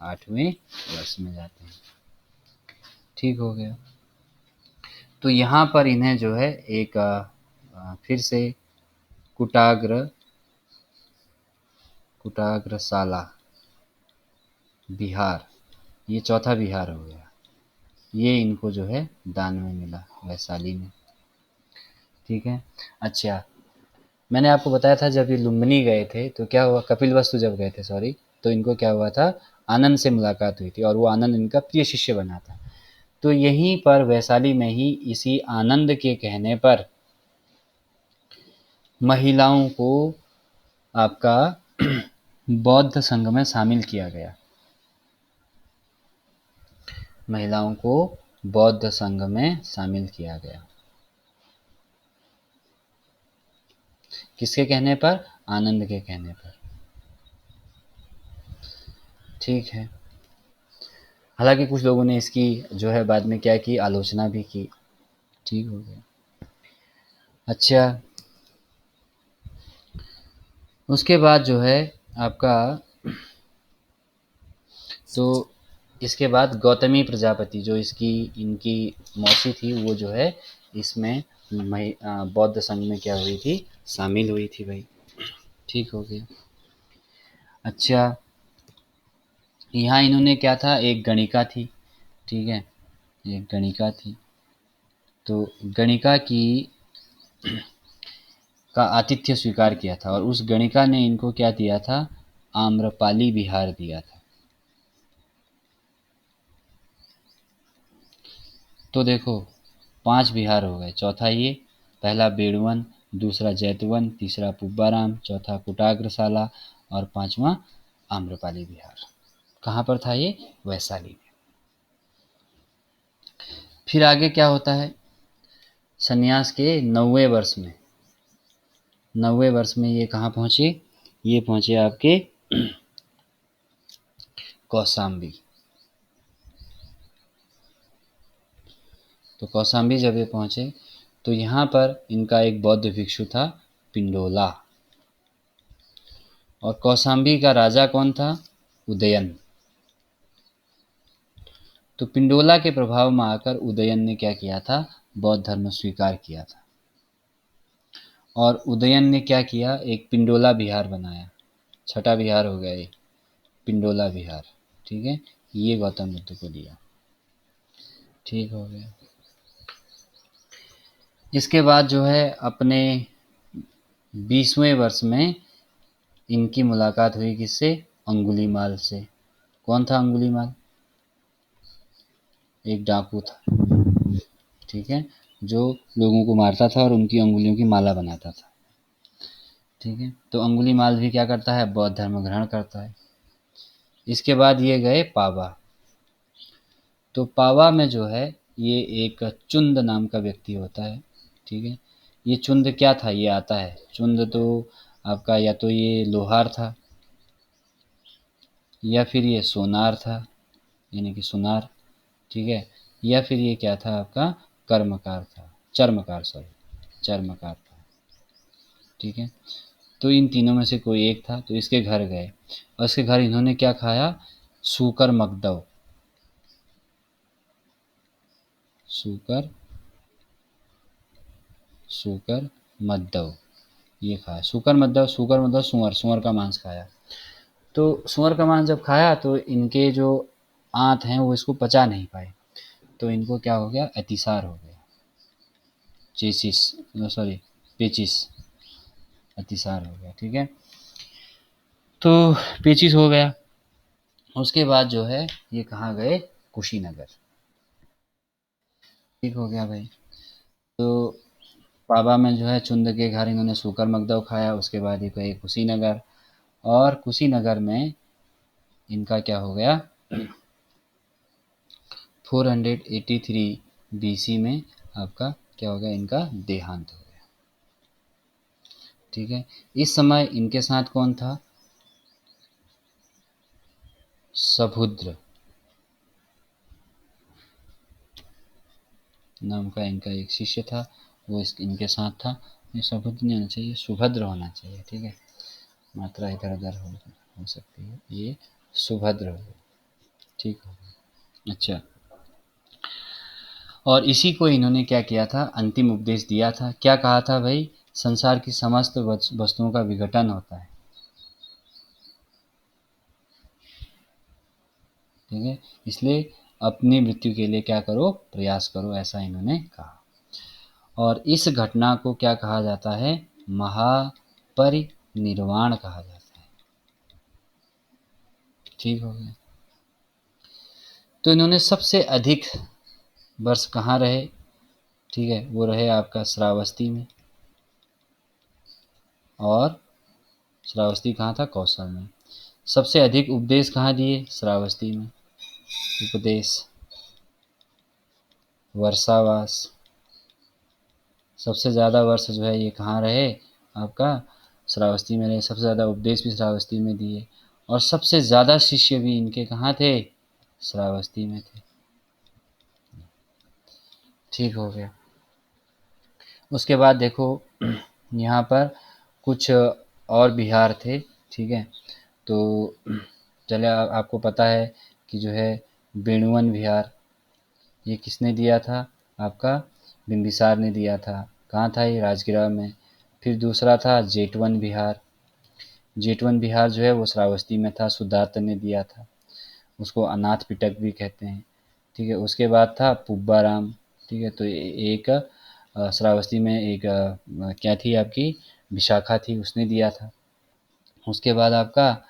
[SPEAKER 1] 8वें वर्ष में जाते हैं। ठीक हो गया। तो यहाँ पर इन्हें जो है एक फिर से कुटाग्र कुटाग्रशाला बिहार, ये चौथा बिहार हो गया। ये इनको जो है दान में मिला वैशाली में। ठीक है। अच्छा, मैंने आपको बताया था जब ये लुम्बिनी गए थे तो क्या हुआ? कपिलवस्तु जब गए थे, सॉरी, तो इनको क्या हुआ था? आनंद से मुलाकात हुई थी और वो आनंद इनका प्रिय शिष्य बना था। तो यहीं पर वैशाली में ही इसी आनंद के कहने पर महिलाओं को आपका बौद्ध संघ में शामिल किया गया। महिलाओं को बौद्ध संघ में शामिल किया गया। किसके कहने पर? आनंद के कहने पर। ठीक है। हालांकि कुछ लोगों ने इसकी जो है बाद में क्या की, आलोचना भी की। ठीक हो गया। अच्छा, उसके बाद जो है आपका, तो इसके बाद गौतमी प्रजापति जो इसकी इनकी मौसी थी, वो जो है इसमें बौद्ध संघ में क्या हुई थी, शामिल हुई थी भाई। ठीक हो गया। अच्छा, यहाँ इन्होंने क्या था, एक गणिका थी। ठीक है, एक गणिका थी। तो गणिका की का आतिथ्य स्वीकार किया था, और उस गणिका ने इनको क्या दिया था, आम्रपाली विहार दिया था। तो देखो 5 विहार हो गए। चौथा ये, पहला बेड़वन, दूसरा जैतवन, तीसरा पुब्बाराम, चौथा कुटाग्रशाला और पांचवा आम्रपाली विहार। कहाँ पर था ये? वैशाली में। फिर आगे क्या होता है, सन्यास के 90वें वर्ष में, 90वें वर्ष में ये कहाँ पहुंचे? ये पहुंचे आपके कौशाम्बी। तो कौशाम्बी जब ये पहुंचे, तो यहाँ पर इनका एक बौद्ध भिक्षु था, पिंडोला। और कौशाम्बी का राजा कौन था? उदयन। तो पिंडोला के प्रभाव में आकर उदयन ने क्या किया था, बौद्ध धर्म स्वीकार किया था। और उदयन ने क्या किया, एक पिंडोला विहार बनाया। छठा विहार हो गया ये, पिंडोला विहार। ठीक है, ये गौतम बुद्ध को दिया। ठीक हो गया। इसके बाद जो है अपने 20वें वर्ष में इनकी मुलाकात हुई किससे? अंगुलीमाल से। कौन था अंगुलीमाल? एक डाकू था। ठीक है, जो लोगों को मारता था और उनकी अंगुलियों की माला बनाता था। ठीक है, तो अंगुलीमाल भी क्या करता है, बौद्ध धर्म ग्रहण करता है। इसके बाद ये गए पावा। तो पावा में जो है ये एक चुंद नाम का व्यक्ति होता है। ठीक है, ये चुंद क्या था, ये आता है चुंद तो आपका, या तो ये लोहार था, या फिर ये सोनार था, यानी कि सुनार। ठीक है, या फिर ये क्या था आपका, कर्मकार था, चर्मकार, सॉरी, चर्मकार था। ठीक है, तो इन तीनों में से कोई एक था। तो इसके घर गए, और इसके घर इन्होंने क्या खाया, सूकर मकदव। सूकर सूकर मद्दव ये खाया। सूकर मद्दव, सूकर मतलब सुअर, सुअर का मांस खाया। तो सुअर का मांस जब खाया तो इनके जो आंत हैं वो इसको पचा नहीं पाए, तो इनको क्या हो गया, अतिसार हो गया। चेसिस, सॉरी, पेचिस, अतिसार हो गया। ठीक है, तो पेचिस हो गया। उसके बाद जो है ये कहाँ गए, कुशीनगर। ठीक हो गया भाई। तो पाबा में जो है चुंद के घर इन्होंने सूकर मकदव खाया। उसके बाद ये गए कुशीनगर, और कुशीनगर में इनका क्या हो गया, 483 बीसी में आपका क्या हो गया, इनका देहांत हो गया। ठीक है, इस समय इनके साथ कौन था, सभुद्र नाम का इनका एक शिष्य था, वो इनके साथ था। ये सभुद्र नहीं होना चाहिए, सुभद्र होना चाहिए। ठीक है, मात्रा इधर उधर हो सकती है, ये सुभद्र हो। ठीक हो। अच्छा, और इसी को इन्होंने क्या किया था, अंतिम उपदेश दिया था। क्या कहा था भाई, संसार की समस्त वस्तुओं का विघटन होता है। ठीक है, इसलिए अपनी मृत्यु के लिए क्या करो, प्रयास करो, ऐसा इन्होंने कहा। और इस घटना को क्या कहा जाता है, महापरिनिर्वाण कहा जाता है। ठीक हो गया। तो इन्होंने सबसे अधिक वर्ष कहाँ रहे, ठीक है, वो रहे आपका श्रावस्ती में, और श्रावस्ती कहाँ था? कौशल में। सबसे अधिक उपदेश कहाँ दिए? श्रावस्ती में। उपदेश, वर्षावास, सबसे ज़्यादा वर्ष जो है ये कहाँ रहे? आपका श्रावस्ती में रहे। सबसे ज़्यादा उपदेश भी श्रावस्ती में दिए, और सबसे ज़्यादा शिष्य भी इनके कहाँ थे? श्रावस्ती में थे। ठीक हो गया। उसके बाद देखो यहाँ पर कुछ और बिहार थे, ठीक है। तो चले आपको पता है कि जो है बेणुवन विहार, ये किसने दिया था? आपका बिंबिसार ने दिया था। कहाँ था ये? राजगिरा में। फिर दूसरा था जेठवन विहार। जेठवन विहार जो है वो श्रावस्ती में था, सिद्धार्थ ने दिया था। उसको अनाथ पिटक भी कहते हैं, ठीक है। उसके बाद था पुब्बाराम, ठीक है। तो एक श्रावस्ती में एक क्या थी आपकी? विशाखा थी, उसने दिया था। उसके बाद आपका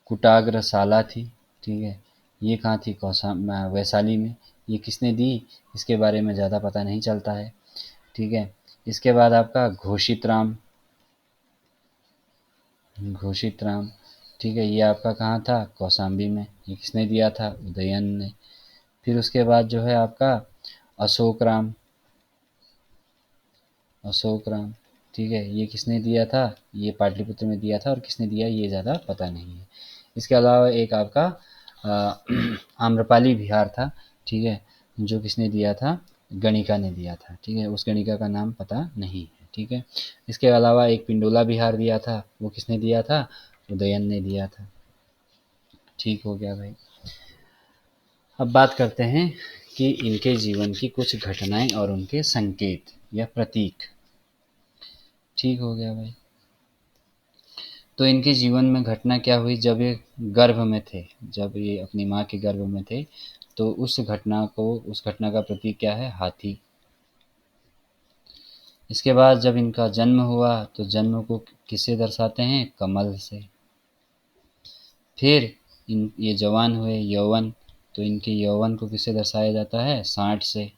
[SPEAKER 1] कुटाग्रशाला थी, ठीक है। ये कहाँ थी? वैशाली में। ये किसने दी? इसके बारे में ज़्यादा पता नहीं चलता है, ठीक है। इसके बाद आपका घोषित राम, घोषित राम, ठीक है। ये आपका कहाँ था? कौशाम्बी में। ये किसने दिया था? उदयन ने। फिर उसके बाद जो है आपका अशोक राम, अशोक राम, ठीक है। ये किसने दिया था? ये पाटलिपुत्र में दिया था, और किसने दिया ये ज़्यादा पता नहीं है। इसके अलावा एक आपका आम्रपाली विहार था, ठीक है, जो किसने दिया था? गणिका ने दिया था, ठीक है। उस गणिका का नाम पता नहीं है, ठीक है। इसके अलावा एक पिंडोला विहार दिया था, वो किसने दिया था? उदयन ने दिया था। ठीक हो गया भाई। अब बात करते हैं कि इनके जीवन की कुछ घटनाएं और उनके संकेत या प्रतीक। ठीक हो गया भाई। तो इनके जीवन में घटना क्या हुई? जब ये गर्भ में थे, जब ये अपनी माँ के गर्भ में थे, तो उस घटना का प्रतीक क्या है? हाथी। इसके बाद जब इनका जन्म हुआ, तो जन्म को किससे दर्शाते हैं? कमल से। फिर ये जवान हुए, यौवन, तो इनके यौवन को किससे दर्शाया जाता है? सांड से।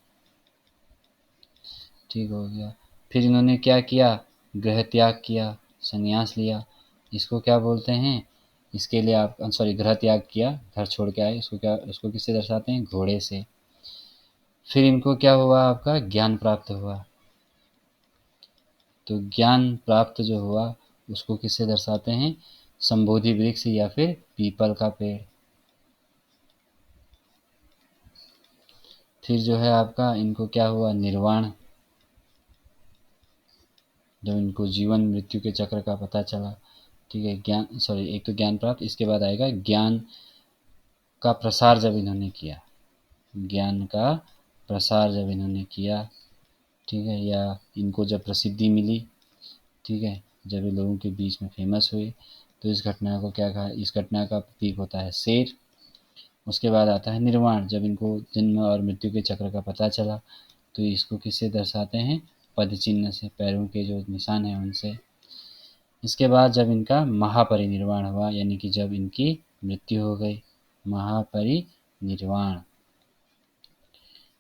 [SPEAKER 1] ठीक हो गया। फिर इन्होंने क्या किया? गृह त्याग किया, संन्यास लिया। इसको क्या बोलते हैं? इसके लिए आप सॉरी, गृह त्याग किया, घर छोड़ के आए। इसको किससे दर्शाते हैं? घोड़े से। फिर इनको क्या हुआ? आपका ज्ञान प्राप्त हुआ। तो ज्ञान प्राप्त जो हुआ, उसको किससे दर्शाते हैं? संबोधि वृक्ष या फिर पीपल का पेड़। फिर जो है आपका इनको क्या हुआ? निर्वाण। जब इनको जीवन मृत्यु के चक्र का पता चला, ठीक है। एक तो ज्ञान प्राप्त, इसके बाद आएगा ज्ञान का प्रसार जब इन्होंने किया, ज्ञान का प्रसार जब इन्होंने किया, ठीक है, या इनको जब प्रसिद्धि मिली, ठीक है, जब ये लोगों के बीच में फेमस हुए, तो इस घटना को क्या कहा? इस घटना का प्रतीक होता है शेर। उसके बाद आता है निर्वाण, जब इनको जन्म और मृत्यु के चक्र का पता चला, तो इसको किससे दर्शाते हैं? पद चिन्ह से, पैरों के जो निशान हैं उनसे। इसके बाद जब इनका महापरिनिर्वाण हुआ, यानी कि जब इनकी मृत्यु हो गई, महापरिनिर्वाण,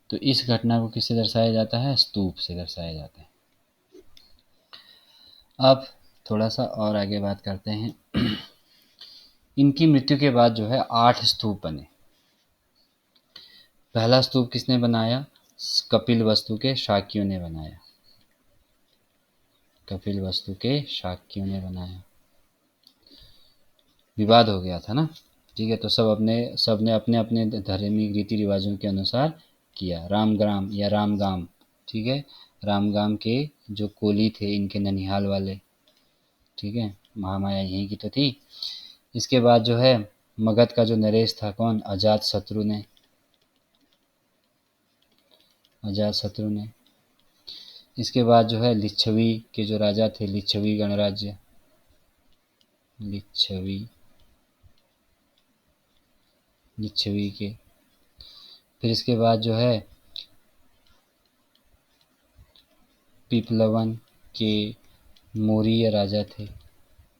[SPEAKER 1] तो इस घटना को किससे दर्शाया जाता है? स्तूप से दर्शाया जाता है। अब थोड़ा सा और आगे बात करते हैं। इनकी मृत्यु के बाद जो है 8 स्तूप बने। पहला स्तूप किसने बनाया? कपिल वस्तु के शाक्यों ने बनाया। कपिल वस्तु के शाक्यों ने बनाया। विवाद हो गया था ना, ठीक है। तो सब ने अपने अपने धार्मिक रीति रिवाजों के अनुसार किया। रामग्राम या रामगाम, ठीक है, रामगाम के जो कोली थे इनके ननिहाल वाले, ठीक है, महामाया यहीं की तो थी। इसके बाद जो है मगध का जो नरेश था, कौन? अजात शत्रु ने। अजात शत्रु ने। इसके बाद जो है लिच्छवी के जो राजा थे, लिच्छवी गणराज्य, लिच्छवी, लिच्छवी के। फिर इसके बाद जो है पीपलवन के मौर्य राजा थे,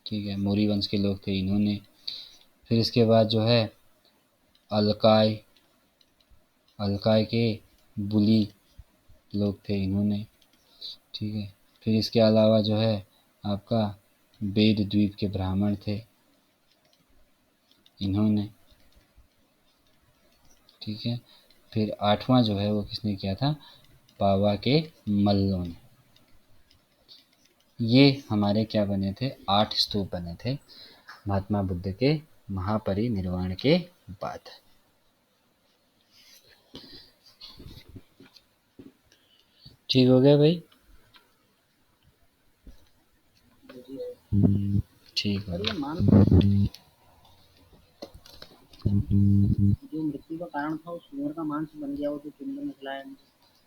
[SPEAKER 1] ठीक है, मौर्य वंश के लोग थे इन्होंने। फिर इसके बाद जो है अलकाय, अलकाय के बुली लोग थे इन्होंने, ठीक है। फिर इसके अलावा जो है आपका बेद द्वीप के ब्राह्मण थे, इन्होंने, ठीक है। फिर 8वां जो है वो किसने किया था, पावा के मल्लों ने। ये हमारे क्या बने थे, 8 स्तूप बने थे महात्मा बुद्ध के महापरिनिर्वाण के बाद। ठीक हो गया भाई? ठीक है।
[SPEAKER 2] और ये मान जो मृत्यु का कारण था वो सूअर का मांस बन गया, वो जो पिंड में खिलाया।